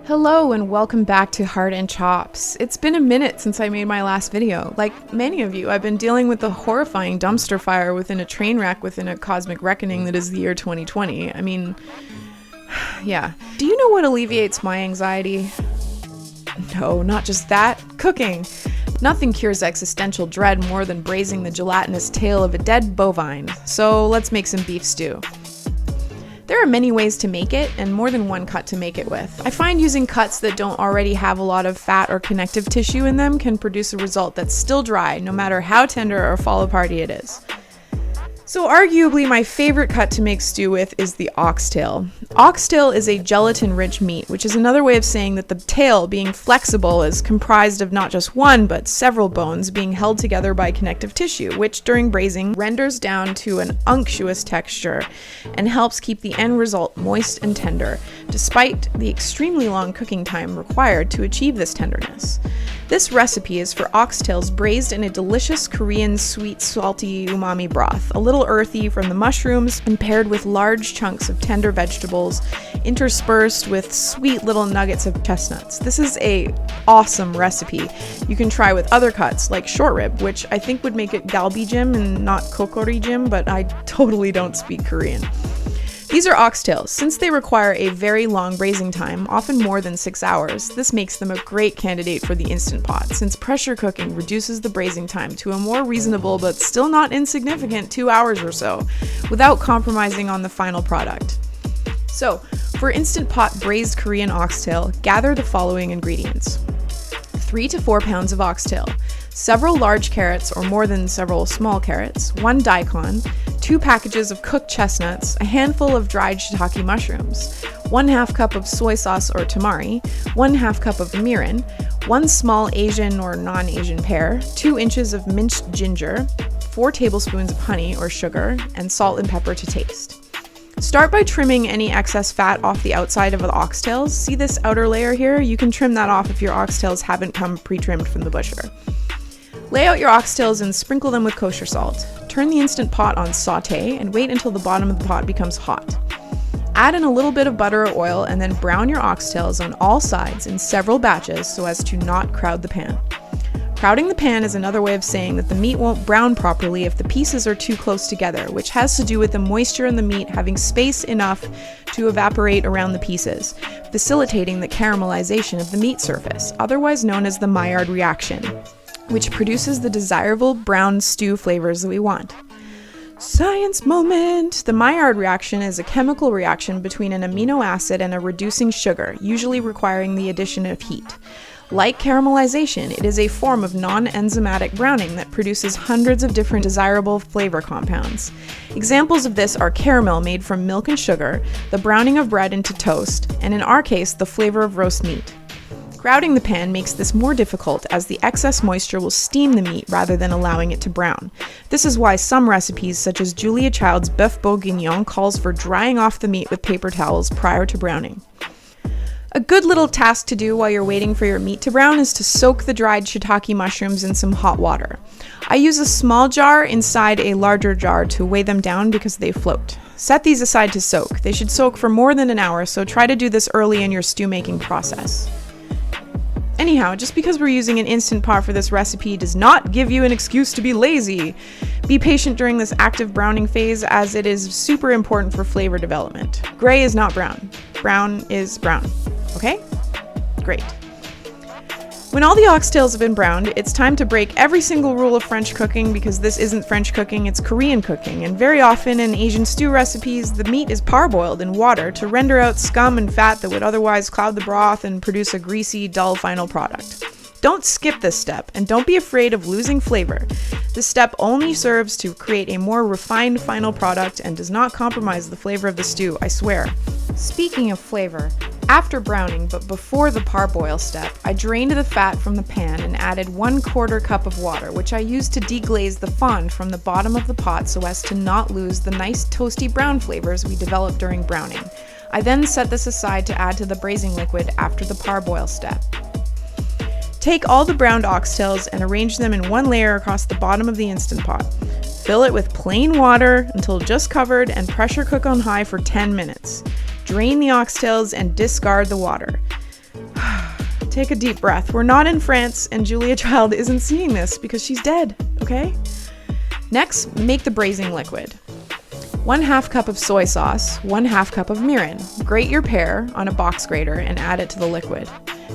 Hello and welcome back to Heart and Chops. It's been a minute since I made my last video. Like many of you, I've been dealing with the horrifying dumpster fire within a train wreck within a cosmic reckoning that is the year 2020. I mean, yeah. Do you know what alleviates my anxiety? No, not just that. Cooking. Nothing cures existential dread more than braising the gelatinous tail of a dead bovine. So let's make some beef stew. There are many ways to make it, and more than one cut to make it with. I find using cuts that don't already have a lot of fat or connective tissue in them can produce a result that's still dry, no matter how tender or fall-aparty it is. So arguably my favorite cut to make stew with is the oxtail. Oxtail is a gelatin-rich meat, which is another way of saying that the tail, being flexible, is comprised of not just one, but several bones being held together by connective tissue, which during braising renders down to an unctuous texture and helps keep the end result moist and tender, despite the extremely long cooking time required to achieve this tenderness. This recipe is for oxtails braised in a delicious Korean sweet, salty umami broth, a little earthy from the mushrooms and paired with large chunks of tender vegetables interspersed with sweet little nuggets of chestnuts. This is a awesome recipe you can try with other cuts like short rib, which I think would make it galbijjim and not Sokkorijjim, but I totally don't speak Korean. These are oxtails. Since they require a very long braising time, often more than 6 hours, this makes them a great candidate for the Instant Pot, since pressure cooking reduces the braising time to a more reasonable but still not insignificant 2 hours or so, without compromising on the final product. So, for Instant Pot braised Korean oxtail, gather the following ingredients. 3 to 4 pounds of oxtail, several large carrots or more than several small carrots, 1 daikon, 2 packages of cooked chestnuts, a handful of dried shiitake mushrooms, 1/2 cup of soy sauce or tamari, 1/2 cup of mirin, 1 small Asian or non-Asian pear, 2 inches of minced ginger, 4 tablespoons of honey or sugar, and salt and pepper to taste. Start by trimming any excess fat off the outside of the oxtails. See this outer layer here? You can trim that off if your oxtails haven't come pre-trimmed from the butcher. Lay out your oxtails and sprinkle them with kosher salt. Turn the Instant Pot on sauté and wait until the bottom of the pot becomes hot. Add in a little bit of butter or oil and then brown your oxtails on all sides in several batches so as to not crowd the pan. Crowding the pan is another way of saying that the meat won't brown properly if the pieces are too close together, which has to do with the moisture in the meat having space enough to evaporate around the pieces, facilitating the caramelization of the meat surface, otherwise known as the Maillard reaction, which produces the desirable brown stew flavors that we want. Science moment! The Maillard reaction is a chemical reaction between an amino acid and a reducing sugar, usually requiring the addition of heat. Like caramelization, it is a form of non-enzymatic browning that produces hundreds of different desirable flavor compounds. Examples of this are caramel made from milk and sugar, the browning of bread into toast, and in our case, the flavor of roast meat. Crowding the pan makes this more difficult as the excess moisture will steam the meat rather than allowing it to brown. This is why some recipes, such as Julia Child's Bœuf Bourguignon, calls for drying off the meat with paper towels prior to browning. A good little task to do while you're waiting for your meat to brown is to soak the dried shiitake mushrooms in some hot water. I use a small jar inside a larger jar to weigh them down because they float. Set these aside to soak. They should soak for more than an hour, so try to do this early in your stew making process. Anyhow, just because we're using an Instant Pot for this recipe does not give you an excuse to be lazy. Be patient during this active browning phase as it is super important for flavor development. Gray is not brown. Brown is brown. Okay? Great. When all the oxtails have been browned, it's time to break every single rule of French cooking because this isn't French cooking, it's Korean cooking, and very often in Asian stew recipes, the meat is parboiled in water to render out scum and fat that would otherwise cloud the broth and produce a greasy, dull final product. Don't skip this step, and don't be afraid of losing flavor. This step only serves to create a more refined final product and does not compromise the flavor of the stew, I swear. Speaking of flavor, after browning but before the parboil step, I drained the fat from the pan and added 1/4 cup of water, which I used to deglaze the fond from the bottom of the pot so as to not lose the nice toasty brown flavors we developed during browning. I then set this aside to add to the braising liquid after the parboil step. Take all the browned oxtails and arrange them in one layer across the bottom of the Instant Pot. Fill it with plain water until just covered and pressure cook on high for 10 minutes. Drain the oxtails and discard the water. take a deep breath. We're not in France, and Julia Child isn't seeing this because she's dead, okay? Next, make the braising liquid. 1/2 cup of soy sauce, 1/2 cup of mirin. Grate your pear on a box grater and add it to the liquid.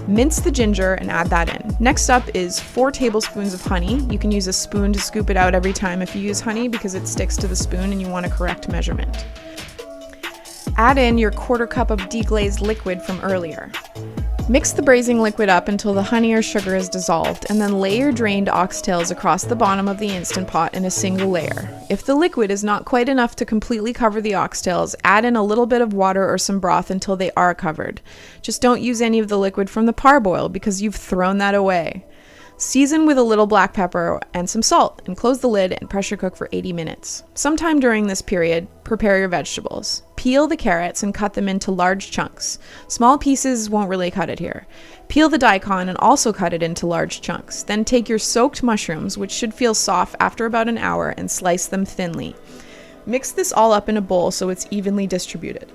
Mince the ginger and add that in. Next up is 4 tablespoons of honey. You can use a spoon to scoop it out every time if you use honey because it sticks to the spoon and you want a correct measurement. Add in your 1/4 cup of deglazed liquid from earlier. Mix the braising liquid up until the honey or sugar is dissolved, and then lay your drained oxtails across the bottom of the Instant Pot in a single layer. If the liquid is not quite enough to completely cover the oxtails, add in a little bit of water or some broth until they are covered. Just don't use any of the liquid from the parboil because you've thrown that away. Season with a little black pepper and some salt, and close the lid and pressure cook for 80 minutes. Sometime during this period, prepare your vegetables. Peel the carrots and cut them into large chunks. Small pieces won't really cut it here. Peel the daikon and also cut it into large chunks. Then take your soaked mushrooms, which should feel soft after about an hour, and slice them thinly. Mix this all up in a bowl so it's evenly distributed.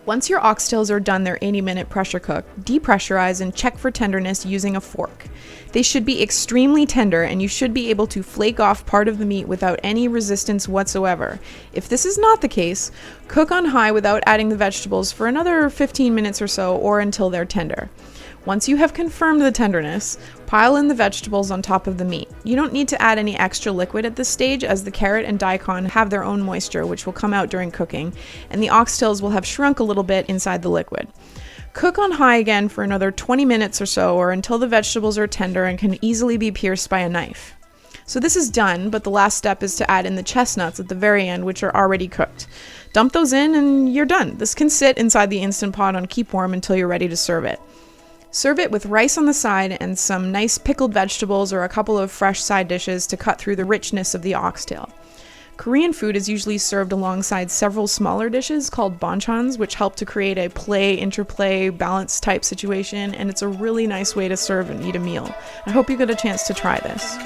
Once your oxtails are done their 80-minute pressure cook, depressurize and check for tenderness using a fork. They should be extremely tender, and you should be able to flake off part of the meat without any resistance whatsoever. If this is not the case, cook on high without adding the vegetables for another 15 minutes or so, or until they're tender. Once you have confirmed the tenderness, pile in the vegetables on top of the meat. You don't need to add any extra liquid at this stage, as the carrot and daikon have their own moisture which will come out during cooking, and the oxtails will have shrunk a little bit inside the liquid. Cook on high again for another 20 minutes or so, or until the vegetables are tender and can easily be pierced by a knife. So this is done, but the last step is to add in the chestnuts at the very end, which are already cooked. Dump those in and you're done. This can sit inside the Instant Pot on keep warm until you're ready to serve it. Serve it with rice on the side and some nice pickled vegetables or a couple of fresh side dishes to cut through the richness of the oxtail. Korean food is usually served alongside several smaller dishes called bonchons, which help to create a interplay, balance type situation, and it's a really nice way to serve and eat a meal. I hope you get a chance to try this.